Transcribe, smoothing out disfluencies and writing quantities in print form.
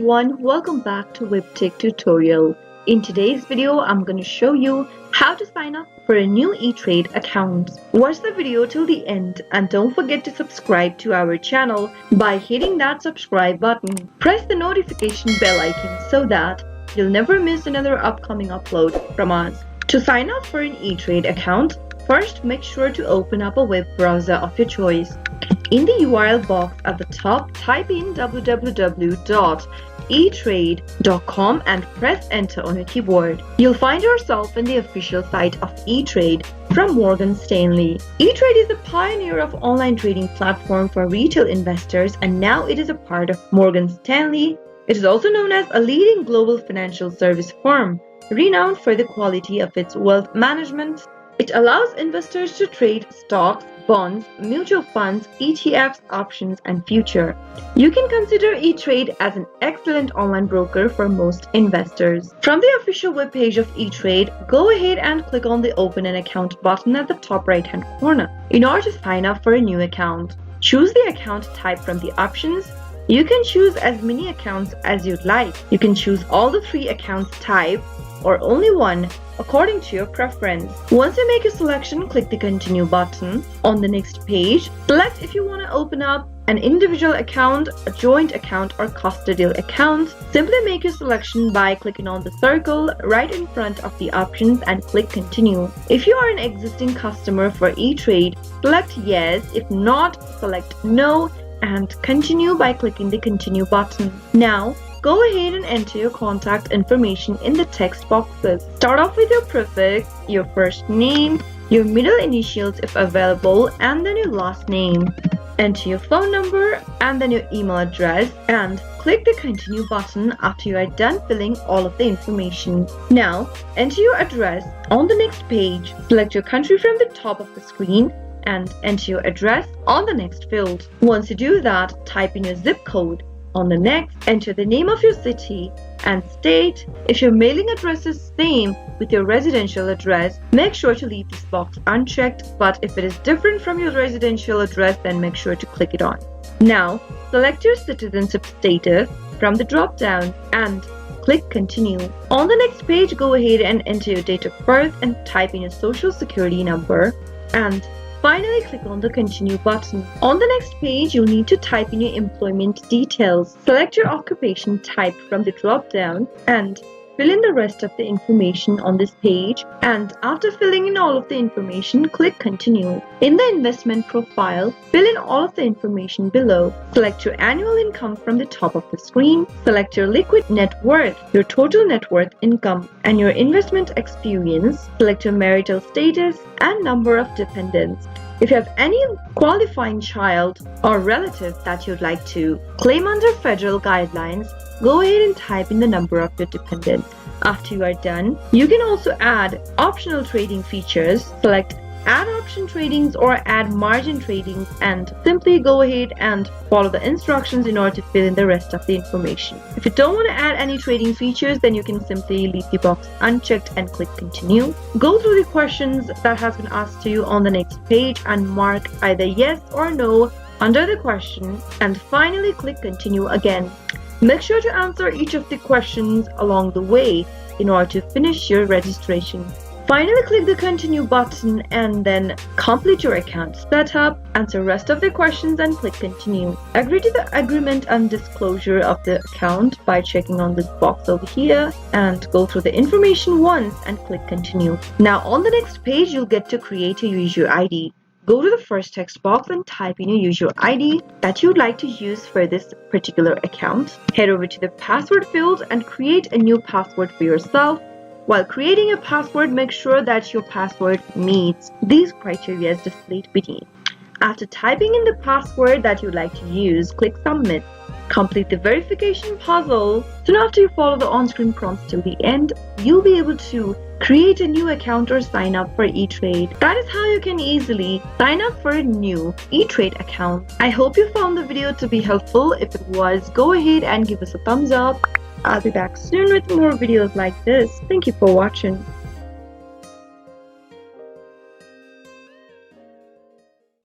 everyone, welcome back to Webtech Tutorial. In today's video, I'm going to show you how to sign up for a new eTrade account. Watch the video till the end and don't forget to subscribe to our channel by hitting that subscribe button. Press the notification bell icon so that you'll never miss another upcoming upload from us. To sign up for an eTrade account, first make sure to open up a web browser of your choice. In the URL box at the top, type in www.etrade.com and press enter on your keyboard. You'll find yourself in the official site of eTrade from Morgan Stanley. eTrade is a pioneer of online trading platform for retail investors, and now it is a part of Morgan Stanley. It is also known as a leading global financial service firm, renowned for the quality of its wealth management. It allows investors to trade stocks, bonds, mutual funds, ETFs, options, and future. You can consider eTrade as an excellent online broker for most investors. From the official webpage of eTrade, go ahead and click on the Open an Account button at the top right-hand corner. In order to sign up for a new account, choose the account type from the options. You can choose as many accounts as you'd like. You can choose all the 3 accounts type or only one according to your preference. Once you make a selection, click the Continue button. On the next page, select if you want to open up an individual account, a joint account, or custodial account. Simply make your selection by clicking on the circle right in front of the options and click Continue. If you are an existing customer for eTrade, select Yes. If not, select No and continue by clicking the Continue button. Now, go ahead and enter your contact information in the text boxes. Start off with your prefix, your first name, your middle initials if available, and then your last name. Enter your phone number and then your email address and click the Continue button after you are done filling all of the information. Now, enter your address. On the next page, select your country from the top of the screen and enter your address on the next field. Once you do that, type in your zip code. On the next, enter the name of your city and state. If your mailing address is same with your residential address, make sure to leave this box unchecked, but if it is different from your residential address, then make sure to click it on. Now, select your citizenship status from the drop-down and click Continue. On the next page, go ahead and enter your date of birth and type in your social security number and finally, click on the Continue button. On the next page, you'll need to type in your employment details. Select your occupation type from the drop-down and fill in the rest of the information on this page. And after filling in all of the information, click Continue. In the investment profile, fill in all of the information below. Select your annual income from the top of the screen. Select your liquid net worth, your total net worth income, and your investment experience. Select your marital status and number of dependents. If you have any qualifying child or relative that you'd like to claim under federal guidelines, go ahead and type in the number of your dependents. After you are done, you can also add optional trading features. Select Add option tradings or add margin tradings and simply go ahead and follow the instructions in order to fill in the rest of the information. If you don't want to add any trading features, then you can simply leave the box unchecked and click Continue. Go through the questions that has been asked to you on the next page and mark either yes or no under the question and finally click Continue again. Make sure to answer each of the questions along the way in order to finish your registration. Finally, click the Continue button and then complete your account setup, answer rest of the questions and click Continue. Agree to the agreement and disclosure of the account by checking on this box over here and go through the information once and click Continue. Now on the next page, you'll get to create a user ID. Go to the first text box and type in your user ID that you'd like to use for this particular account. Head over to the password field and create a new password for yourself. While creating a password, make sure that your password meets these criteria displayed beneath. After typing in the password that you'd like to use, click Submit. Complete the verification puzzle. Soon after you follow the on-screen prompts till the end, you'll be able to create a new account or sign up for eTrade. That is how you can easily sign up for a new eTrade account. I hope you found the video to be helpful. If it was, go ahead and give us a thumbs up. I'll be back soon with more videos like this. Thank you for watching.